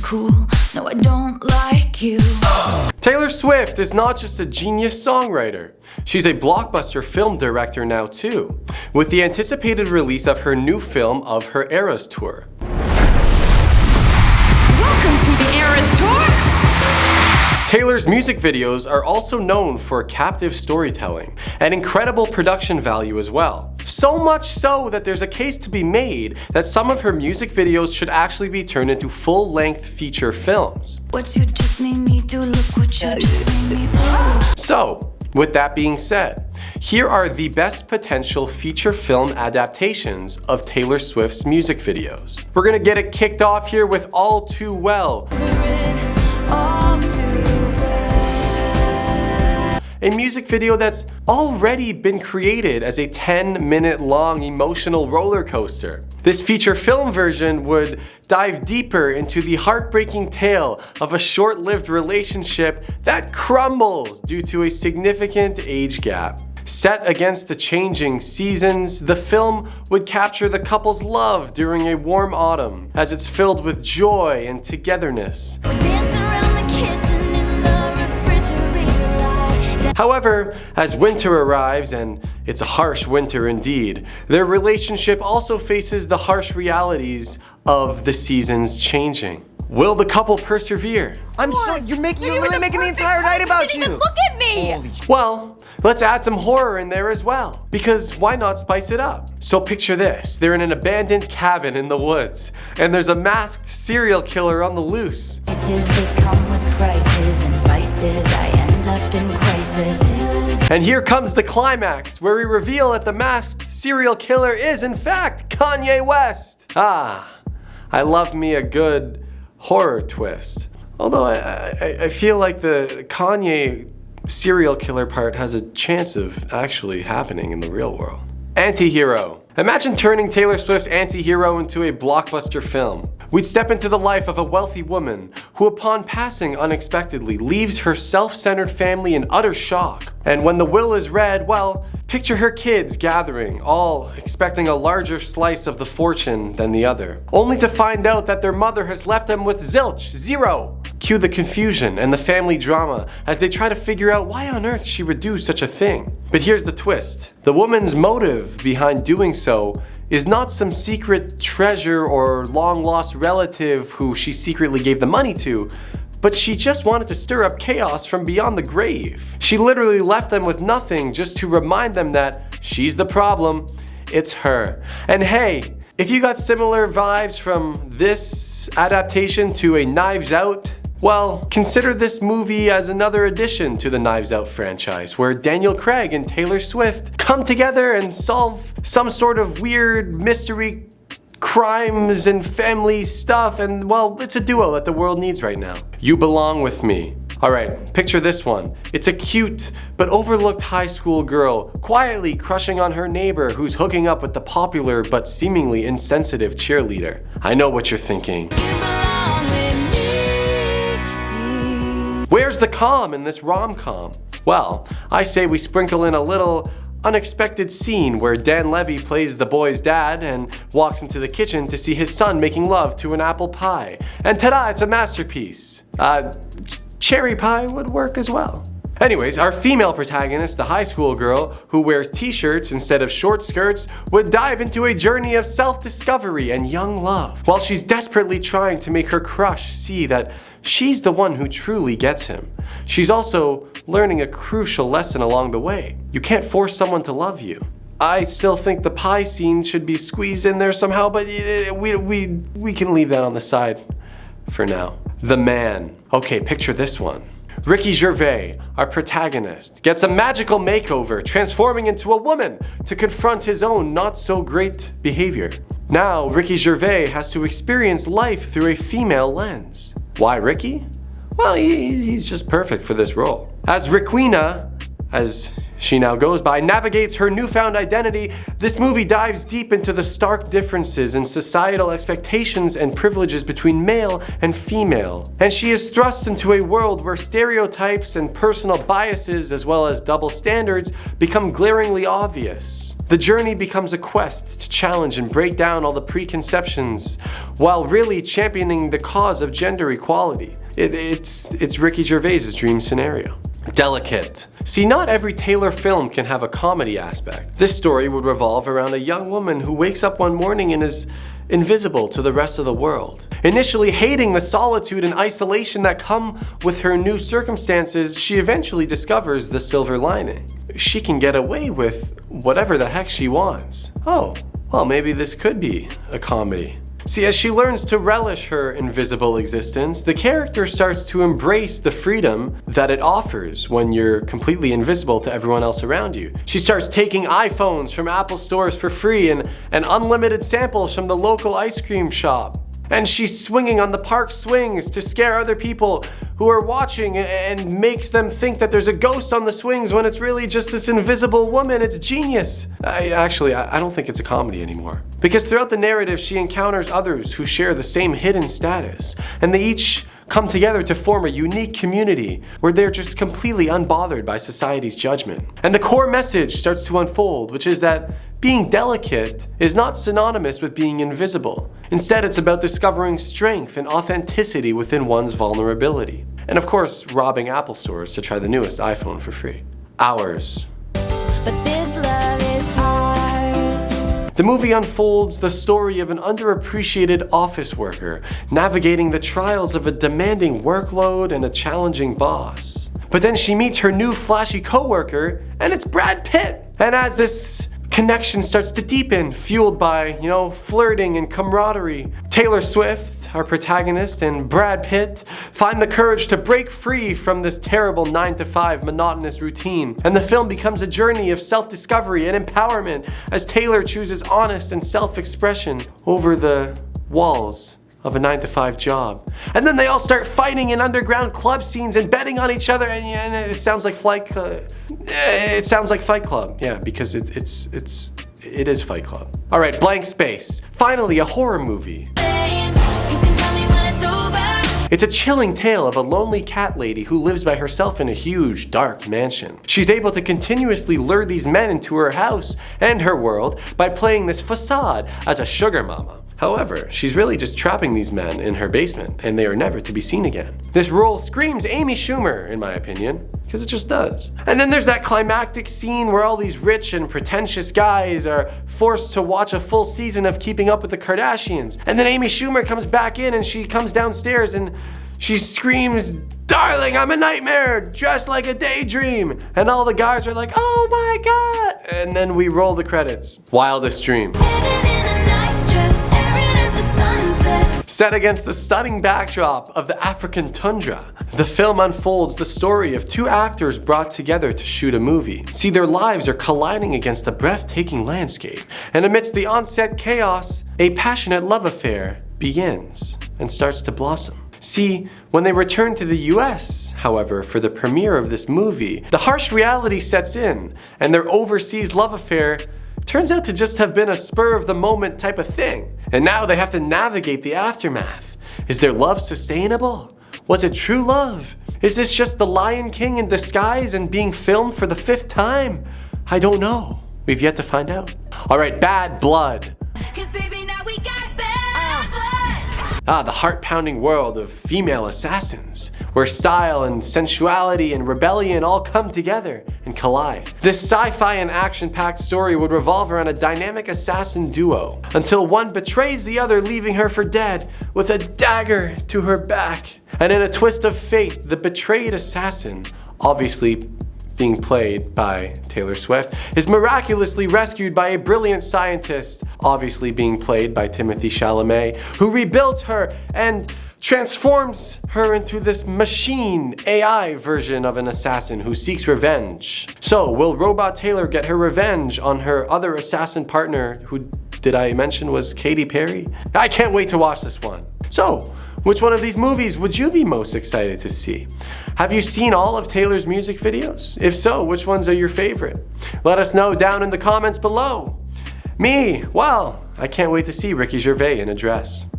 cool. No, I don't like you. Taylor Swift is not just a genius songwriter. She's a blockbuster film director now too, with the anticipated release of her new film of her Eras Tour. Welcome to the Eras Tour! Taylor's music videos are also known for captive storytelling and incredible production value as well. So much so that there's a case to be made that some of her music videos should actually be turned into full-length feature films. What you just made me do, look what you just made me do. So, with that being said, here are the best potential feature film adaptations of Taylor Swift's music videos. We're gonna get it kicked off here with All Too Well. A music video that's already been created as a 10-minute long emotional roller coaster. This feature film version would dive deeper into the heartbreaking tale of a short-lived relationship that crumbles due to a significant age gap. Set against the changing seasons, the film would capture the couple's love during a warm autumn, as it's filled with joy and togetherness. However, as winter arrives, and it's a harsh winter indeed, their relationship also faces the harsh realities of the seasons changing. Will the couple persevere? You're really making the entire night about you. Look at me. Well, let's add some horror in there as well, because why not spice it up? So picture this, they're in an abandoned cabin in the woods, and there's a masked serial killer on the loose. They come with prices and vices. I end up in crisis. And here comes the climax, where we reveal that the masked serial killer is in fact Kanye West. I love me a good horror twist. Although I feel like the Kanye serial killer part has a chance of actually happening in the real world. AntiHero. Imagine turning Taylor Swift's AntiHero into a blockbuster film. We'd step into the life of a wealthy woman who, upon passing unexpectedly, leaves her self-centered family in utter shock. And when the will is read, well, picture her kids gathering, all expecting a larger slice of the fortune than the other, only to find out that their mother has left them with zilch, zero. Cue the confusion and the family drama as they try to figure out why on earth she would do such a thing. But here's the twist. The woman's motive behind doing so is not some secret treasure or long-lost relative who she secretly gave the money to, but she just wanted to stir up chaos from beyond the grave. She literally left them with nothing just to remind them that she's the problem, it's her. And hey, if you got similar vibes from this adaptation to a Knives Out, well, consider this movie as another addition to the Knives Out franchise, where Daniel Craig and Taylor Swift come together and solve some sort of weird mystery crimes and family stuff, and well, it's a duo that the world needs right now. You belong with me. Alright, picture this one. It's a cute but overlooked high school girl quietly crushing on her neighbor who's hooking up with the popular but seemingly insensitive cheerleader. I know what you're thinking. Where's the calm in this rom-com? Well, I say we sprinkle in a little unexpected scene where Dan Levy plays the boy's dad and walks into the kitchen to see his son making love to an apple pie. And ta-da, it's a masterpiece. Cherry pie would work as well. Anyways, our female protagonist, the high school girl who wears t-shirts instead of short skirts, would dive into a journey of self-discovery and young love, while she's desperately trying to make her crush see that she's the one who truly gets him. She's also learning a crucial lesson along the way. You can't force someone to love you. I still think the pie scene should be squeezed in there somehow, but we can leave that on the side for now. The man. Okay, picture this one. Ricky Gervais, our protagonist, gets a magical makeover, transforming into a woman to confront his own not-so-great behavior. Now, Ricky Gervais has to experience life through a female lens. Why Ricky? Well, he's just perfect for this role. As Riquina, as she now goes by, navigates her newfound identity, this movie dives deep into the stark differences in societal expectations and privileges between male and female. And she is thrust into a world where stereotypes and personal biases, as well as double standards, become glaringly obvious. The journey becomes a quest to challenge and break down all the preconceptions, while really championing the cause of gender equality. It's Ricky Gervais's dream scenario. Delicate. See, not every Taylor film can have a comedy aspect. This story would revolve around a young woman who wakes up one morning and is invisible to the rest of the world. Initially hating the solitude and isolation that come with her new circumstances, she eventually discovers the silver lining. She can get away with whatever the heck she wants. Oh, well, maybe this could be a comedy. See, as she learns to relish her invisible existence, the character starts to embrace the freedom that it offers when you're completely invisible to everyone else around you. She starts taking iPhones from Apple stores for free and unlimited samples from the local ice cream shop. And she's swinging on the park swings to scare other people who are watching and makes them think that there's a ghost on the swings when it's really just this invisible woman. It's genius. I don't think it's a comedy anymore. Because throughout the narrative, she encounters others who share the same hidden status, and they each come together to form a unique community where they're just completely unbothered by society's judgment. And the core message starts to unfold, which is that being delicate is not synonymous with being invisible. Instead, it's about discovering strength and authenticity within one's vulnerability. And of course, robbing Apple stores to try the newest iPhone for free. Ours. But this love is ours. The movie unfolds the story of an underappreciated office worker navigating the trials of a demanding workload and a challenging boss. But then she meets her new flashy coworker, and it's Brad Pitt. And as this connection starts to deepen, fueled by, flirting and camaraderie, Taylor Swift, our protagonist, and Brad Pitt find the courage to break free from this terrible 9-to-5 monotonous routine. And the film becomes a journey of self-discovery and empowerment as Taylor chooses honest and self-expression over the walls of a 9-to-5 job. And then they all start fighting in underground club scenes and betting on each other, and it sounds like Fight Club. Yeah, because it is Fight Club. All right, Blank Space. Finally, a horror movie. It's a chilling tale of a lonely cat lady who lives by herself in a huge, dark mansion. She's able to continuously lure these men into her house and her world by playing this facade as a sugar mama. However, she's really just trapping these men in her basement, and they are never to be seen again. This role screams Amy Schumer, in my opinion, because it just does. And then there's that climactic scene where all these rich and pretentious guys are forced to watch a full season of Keeping Up with the Kardashians. And then Amy Schumer comes back in, and she comes downstairs and she screams, "Darling, I'm a nightmare, dressed like a daydream." And all the guys are like, "Oh my God." And then we roll the credits. Wildest Dream. Set against the stunning backdrop of the African tundra, the film unfolds the story of two actors brought together to shoot a movie. See, their lives are colliding against the breathtaking landscape, and amidst the on-set chaos, a passionate love affair begins and starts to blossom. See, when they return to the US, however, for the premiere of this movie, the harsh reality sets in, and their overseas love affair turns out to just have been a spur-of-the-moment type of thing. And now they have to navigate the aftermath. Is their love sustainable? Was it true love? Is this just The Lion King in disguise and being filmed for the 5th time? I don't know. We've yet to find out. Alright, Bad Blood. 'Cause baby, now we got bad blood. The heart-pounding world of female assassins, where style and sensuality and rebellion all come together and collide. This sci-fi and action-packed story would revolve around a dynamic assassin duo, until one betrays the other, leaving her for dead with a dagger to her back. And in a twist of fate, the betrayed assassin, obviously being played by Taylor Swift, is miraculously rescued by a brilliant scientist, obviously being played by Timothée Chalamet, who rebuilds her and transforms her into this machine AI version of an assassin who seeks revenge. So, will Robot Taylor get her revenge on her other assassin partner, who did I mention was Katy Perry? I can't wait to watch this one. So, which one of these movies would you be most excited to see? Have you seen all of Taylor's music videos? If so, which ones are your favorite? Let us know down in the comments below. Me, well, I can't wait to see Ricky Gervais in a dress.